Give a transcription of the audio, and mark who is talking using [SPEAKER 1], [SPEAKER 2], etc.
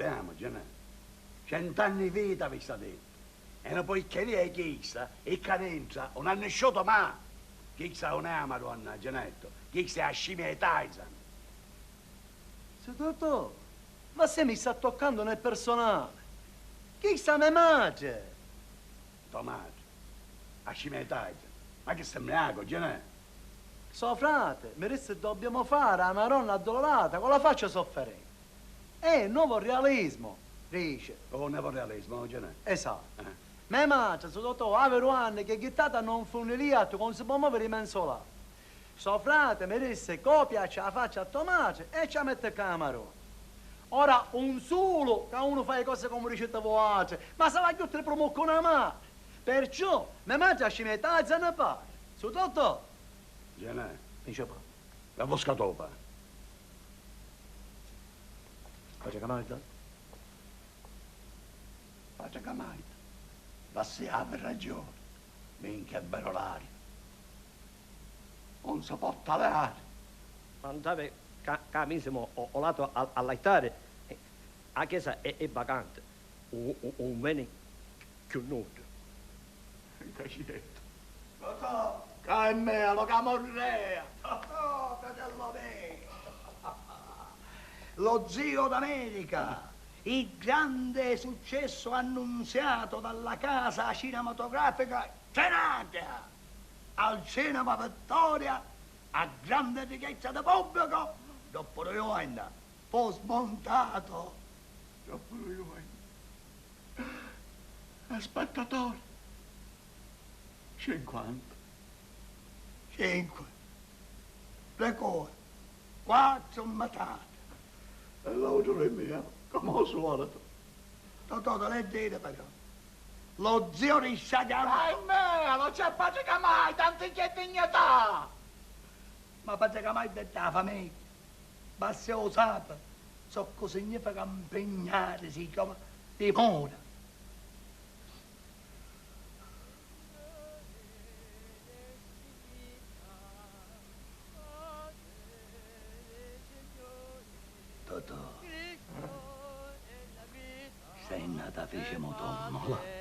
[SPEAKER 1] abbiamo, Genè. 100 anni di vita vi sta detto. E una poicheria è chissà, e cadenza, non hanno sciolto mai. Chissà non è la Madonna, Genetto. Chissà è la scimmia di Tyson.
[SPEAKER 2] Dottore, ma se mi sta toccando nel personale? Chissà me mangia?
[SPEAKER 1] Tomate, la scimmia di Tyson. Ma che sembra, Genè?
[SPEAKER 2] So frate, mi disse dobbiamo fare a Maronna addolorata con la faccia sofferente. È il nuovo realismo, dice.
[SPEAKER 1] Oh, neorealismo, Genè.
[SPEAKER 2] Esatto. Me mangia, so dottore, avere anni che gittata non fu un liatto con si può muovere mensolare. So frate mi disse copia c'è la faccia a tomace e ci mette camarone. Ora un solo che uno fa le cose come ricetta voce, ma se va tutte le promuovono a mano. Perciò mi mangia scimmetta e ne pare. Su dottore.
[SPEAKER 1] Genè,
[SPEAKER 2] Dice pa.
[SPEAKER 1] la voscatopa.
[SPEAKER 2] Faccia camarita?
[SPEAKER 1] Faccia camarita. Ma si apre ragione. Minchia bello l'aria. Non si può talare.
[SPEAKER 3] Andate camissimo ho lato all'altare. La chiesa è vacante. Un veni più nudo.
[SPEAKER 1] Cacinetto. Totò, che me, lo camorrea. Totò, fratello mio. Lo zio d'America. Il grande successo annunziato dalla casa cinematografica Cenacchia al cinema Vittoria a grande ricchezza di pubblico dopo due anni fu smontato dopo due anni spettatori 50 5 le cuore 4 matate e l'altro è mio come ho suonato. Totò, te l'hai detto però. Lo zio risciagliava. E me, non c'è pace che mai, tanti che dignità. Ma pace che mai detta la famiglia. Ma se osata, so cosa significa impegnarsi come timore. Totò. Sei nata fece motorno là.